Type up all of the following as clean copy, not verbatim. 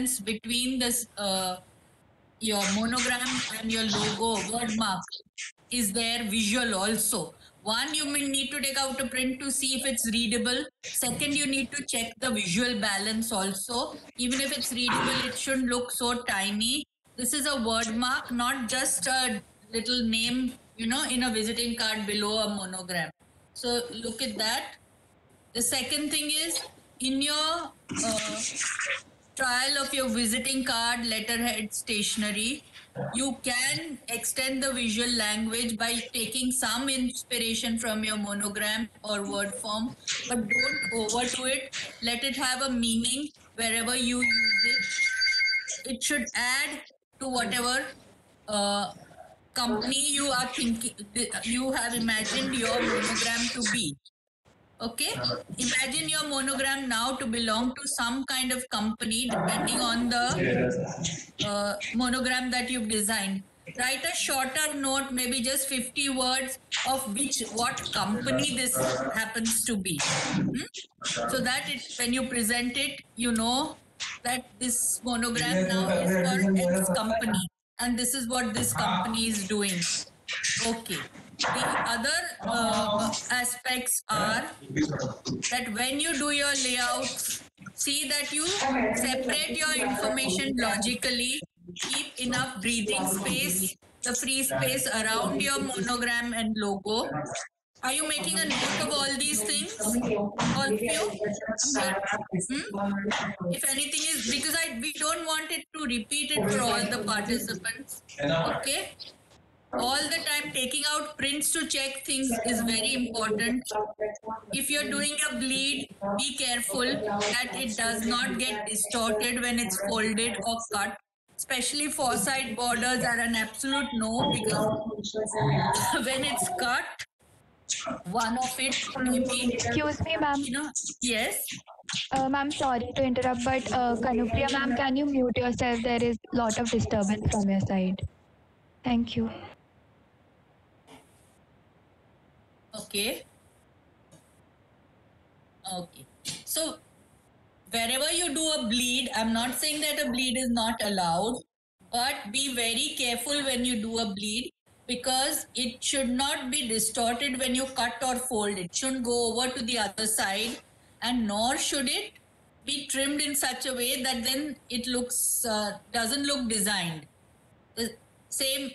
difference between this your monogram and your logo word mark is there visual also. One, you may need to take out a print to see if it's readable. Second, you need to check the visual balance also. Even if it's readable, it shouldn't look so tiny. This is a word mark, not just a little name, in a visiting card below a monogram. So look at that. The second thing is, in your trial of your visiting card, letterhead, stationery, you can extend the visual language by taking some inspiration from your monogram or word form, but don't overdo it. Let it have a meaning wherever you use it. It should add to whatever uh, company you are thinking, you have imagined your monogram to be. Okay, imagine your monogram now to belong to some kind of company depending on the monogram that you've designed. Write a shorter note, maybe just 50 words of what company this happens to be. So that when you present it, you know that this monogram now is for X company and this is what this company is doing. Okay. The other aspects are that when you do your layouts, see that you separate your information logically, keep enough breathing space, the free space around your monogram and logo. Are you making a note of all these things? All of you? I'm here. If anything is, because we don't want it to repeat it for all the participants. Okay? All the time taking out prints to check things is very important. If you're doing a bleed, be careful that it does not get distorted when it's folded or cut. Especially four-side borders are an absolute no, because when it's cut, one of it may be, Excuse me, ma'am. Yes. Ma'am, sorry to interrupt, but Kanupriya, ma'am, can you mute yourself? There is a lot of disturbance from your side. Thank you. Okay. Okay. So, wherever you do a bleed, I'm not saying that a bleed is not allowed, but be very careful when you do a bleed because it should not be distorted when you cut or fold. It shouldn't go over to the other side, and nor should it be trimmed in such a way that then it looks doesn't look designed. The same.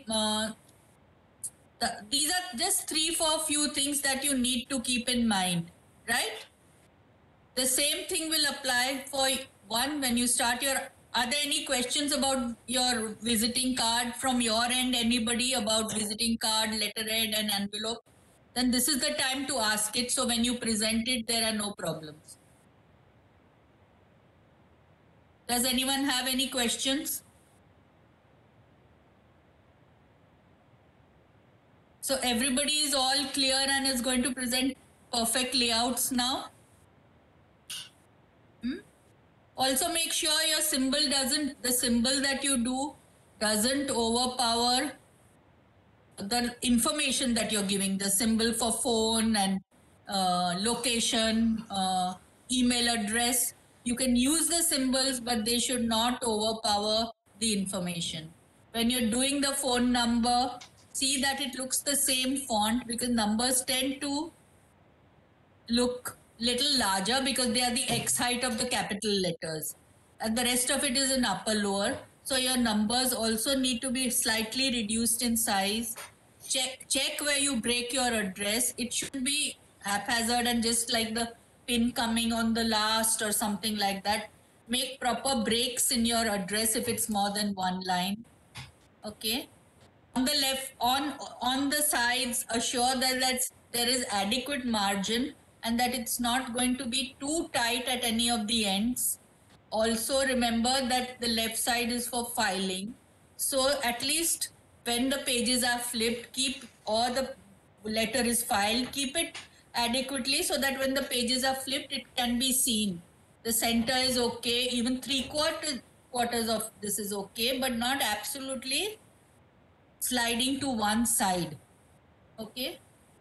These are just 3-4 few things that you need to keep in mind, right? The same thing will apply for one when you start your. Are there any questions about your visiting card from your end? Anybody about visiting card, letterhead, and envelope? Then this is the time to ask it. So when you present it, there are no problems. Does anyone have any questions? So everybody is all clear and is going to present perfect layouts now. Also make sure your the symbol that you do doesn't overpower the information that you're giving, the symbol for phone and location, email address. You can use the symbols, but they should not overpower the information. When you're doing the phone number, see that it looks the same font because numbers tend to look little larger because they are the X height of the capital letters and the rest of it is in upper lower, so your numbers also need to be slightly reduced in size. Check where you break your address. It shouldn't be haphazard and just like the pin coming on the last or something like that. Make proper breaks in your address if it's more than one line. Okay, on the left, on the sides, assure that there is adequate margin and that it's not going to be too tight at any of the ends. Also remember that the left side is for filing, so at least when the pages are flipped, keep, or the letter is filed, keep it adequately so that when the pages are flipped it can be seen. The center is okay, even quarters of this is okay, but not absolutely sliding to one side. Okay,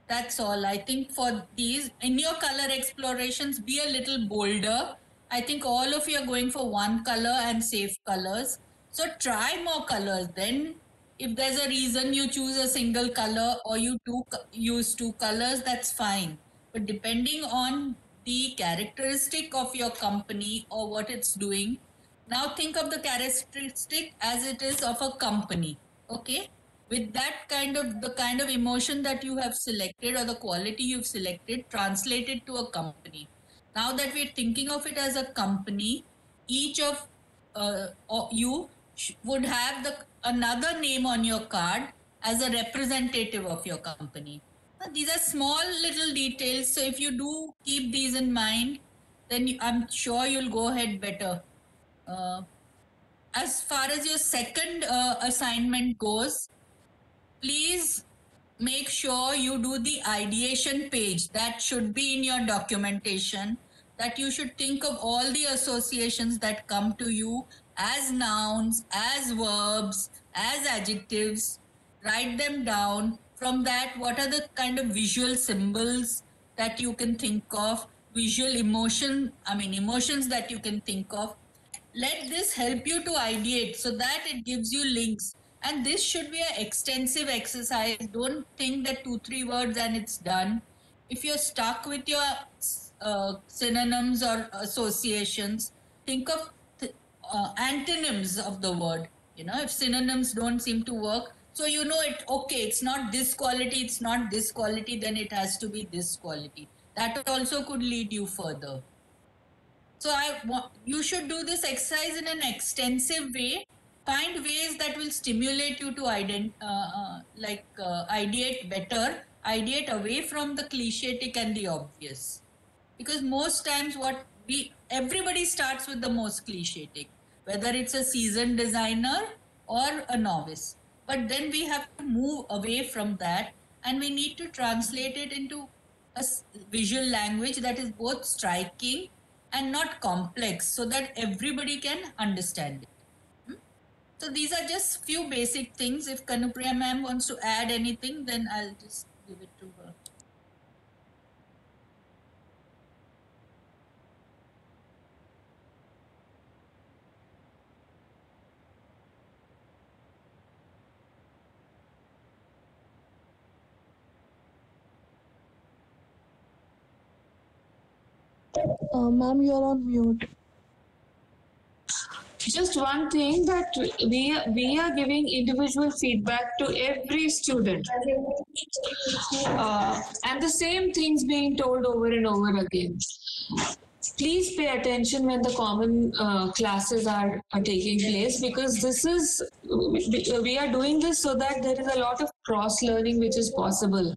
that's all. I think for these, in your color explorations, be a little bolder I think all of you are going for one color and safe colors. So try more colors. Then, if there's a reason you choose a single color or you use two colors, that's fine. But depending on the characteristic of your company or what it's doing, now think of the characteristic as it is of a company. Okay? With that kind of emotion that you have selected or the quality you've selected, translate it to a company. Now that we're thinking of it as a company, each of you would have another name on your card as a representative of your company. These are small little details, so if you do keep these in mind, then I'm sure you'll go ahead better. Uh, as far as your second assignment goes, please make sure you do the ideation page. That should be in your documentation, that you should think of all the associations that come to you as nouns, as verbs, as adjectives. Write them down. From that, what are the kind of visual symbols that you can think of, visual emotions that you can think of. Let this help you to ideate so that it gives you links. And this should be an extensive exercise. Don't think that 2 3 words and it's done. If you're stuck with your synonyms or associations, think of antonyms of the word. If synonyms don't seem to work, so it, okay, it's not this quality, it's not this quality, then it has to be this quality. That also could lead you further. So you should do this exercise in an extensive way. Find ways that will stimulate you to ideate better, ideate away from the cliché and the obvious. Because most times everybody starts with the most cliché, whether it's a seasoned designer or a novice. But then we have to move away from that, and we need to translate it into a visual language that is both striking and not complex, so that everybody can understand it. So these are just few basic things. If Kanupriya ma'am wants to add anything, then I'll just give it to her. Ma'am, you're on mute. Just one thing, that we are giving individual feedback to every student, and the same things being told over and over again. Please pay attention when the common classes are taking place, because we are doing this so that there is a lot of cross learning which is possible.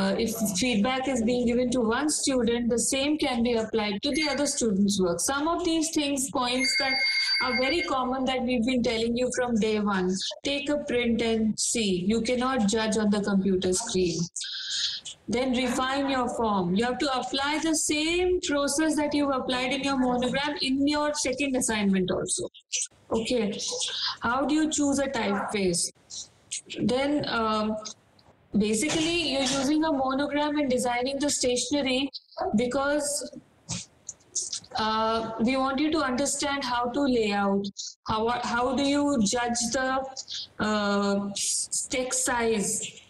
If feedback is being given to one student, the same can be applied to the other students' work. Some of these points that are very common, that we've been telling you from day one. Take a print and see. You cannot judge on the computer screen. Then refine your form. You have to apply the same process that you've applied in your monogram in your second assignment also. Okay. How do you choose a typeface? Then basically, you're using a monogram and designing the stationery because we want you to understand how to lay out. How do you judge the text size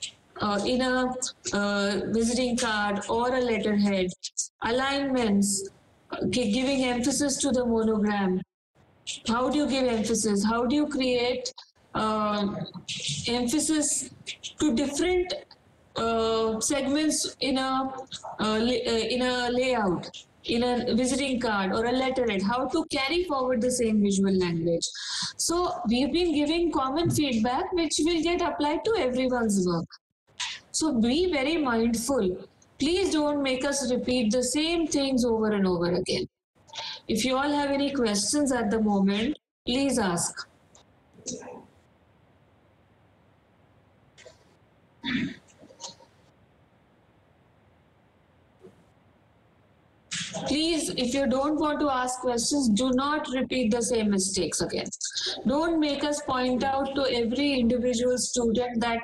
in a visiting card or a letterhead? Alignments, giving emphasis to the monogram. How do you give emphasis? How do you create emphasis to different segments in a layout, in a visiting card or a letterhead? How to carry forward the same visual language? So we've been giving common feedback which will get applied to everyone's work. So be very mindful. Please don't make us repeat the same things over and over again. If you all have any questions at the moment, please ask. Please, if you don't want to ask questions, do not repeat the same mistakes again. Don't make us point out to every individual student that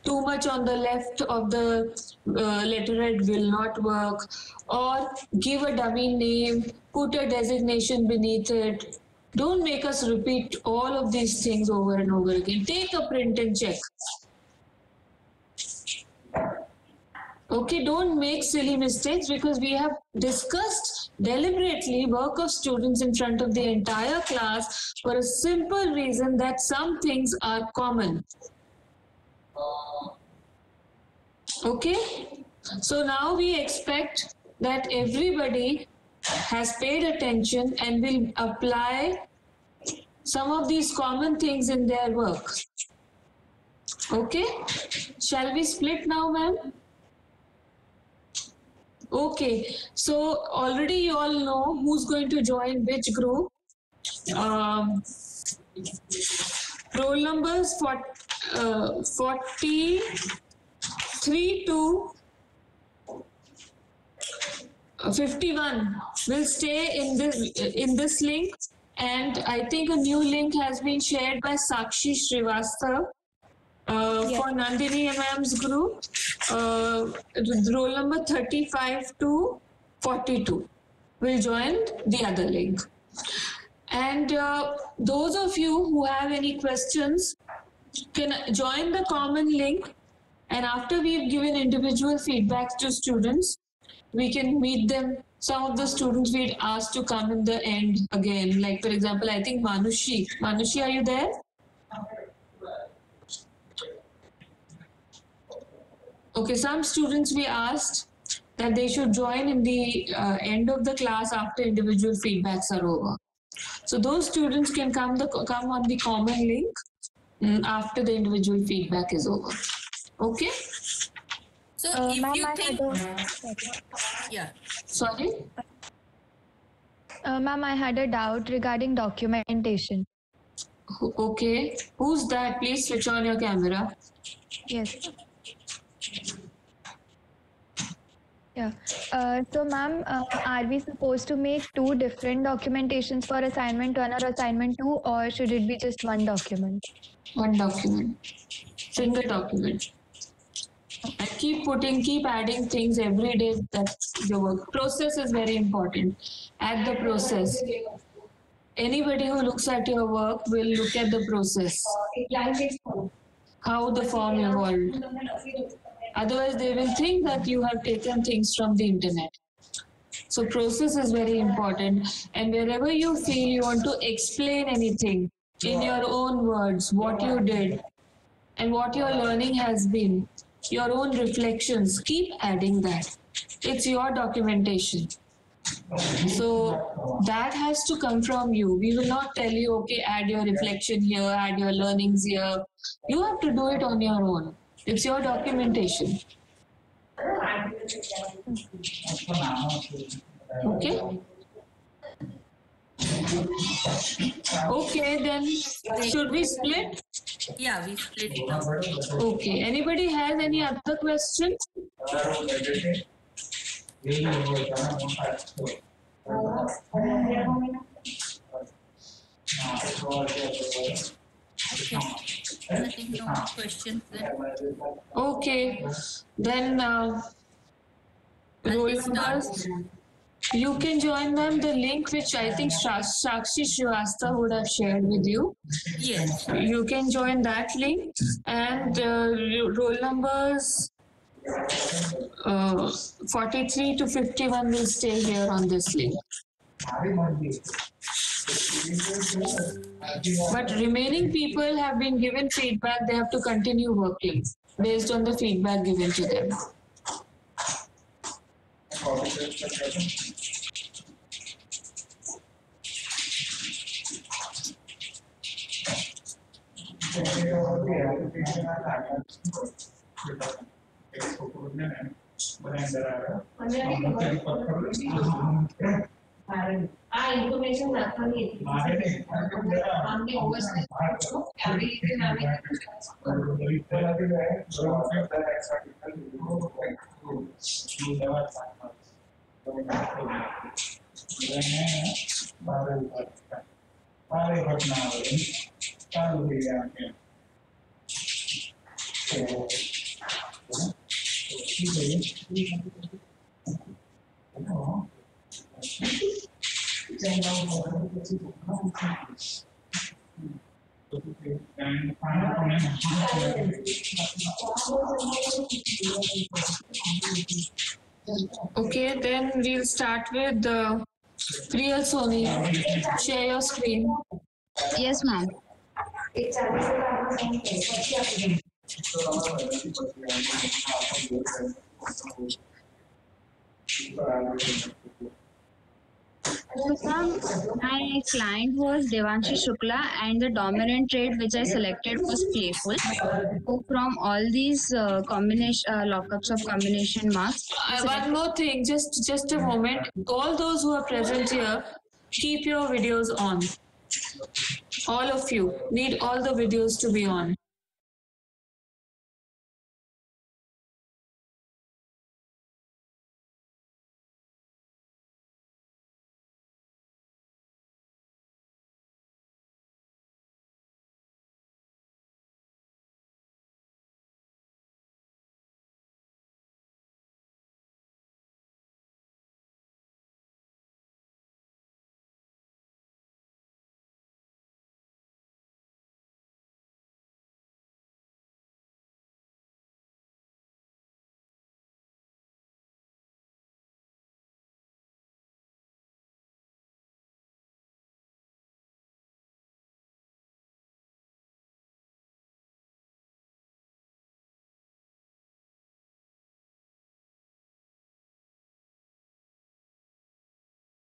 too much on the left of the letterhead will not work, or give a dummy name, put a designation beneath it. Don't make us repeat all of these things over and over again. Take a print and check. Okay, don't make silly mistakes, because we have discussed deliberately work of students in front of the entire class for a simple reason that some things are common. Okay, so now we expect that everybody has paid attention and will apply some of these common things in their work. Okay, shall we split now, ma'am? Okay, so already you all know who's going to join which group. Roll numbers for 43 to 51 will stay in this link, and I think a new link has been shared by Sakshi Srivastava. For Nandini MM's group, roll number 35 to 42 will join the other link. And those of you who have any questions can join the common link, and after we've given individual feedbacks to students, we can meet them. Some of the students we'd asked to come in the end again. Like, for example, I think Manushi. Manushi, are you there? Okay, some students we asked that they should join in the end of the class after individual feedbacks are over. So those students can come on the common link after the individual feedback is over. Okay? So if Ma'am, you I think, yeah. Sorry? Ma'am, I had a doubt regarding documentation. Okay. Who's that? Please switch on your camera. Yes. Yeah. So, ma'am, are we supposed to make two different documentations for assignment 1 or assignment 2, or should it be just one document? One document. Single document. And keep adding things every day. That's the work. Process is very important. Add the process. Anybody who looks at your work will look at the process. How the form evolved. Otherwise, they will think that you have taken things from the internet. So process is very important. And wherever you feel you want to explain anything in your own words, what you did and what your learning has been, your own reflections, keep adding that. It's your documentation. So that has to come from you. We will not tell you, okay, add your reflection here, add your learnings here. You have to do it on your own. It's your documentation. Okay? Okay, then should we split? Yeah, we split it now. Okay. Anybody has any other questions? Nothing, no questions then. Okay. Then roll numbers. You can join them. The link which I think Sakshi Srivastava would have shared with you. Yes. You can join that link, and roll numbers 43 to 51 will stay here on this link. But remaining people have been given feedback. They have to continue working based on the feedback given to them. Information Okay, then we'll start with the Real Sony. Share your screen. Yes, ma'am. So, ma'am, my client was Devanshi Shukla, and the dominant trait which I selected was playful. So, from all these lockups of combination marks, One more thing, just a moment. All those who are present here, keep your videos on. All of you need all the videos to be on.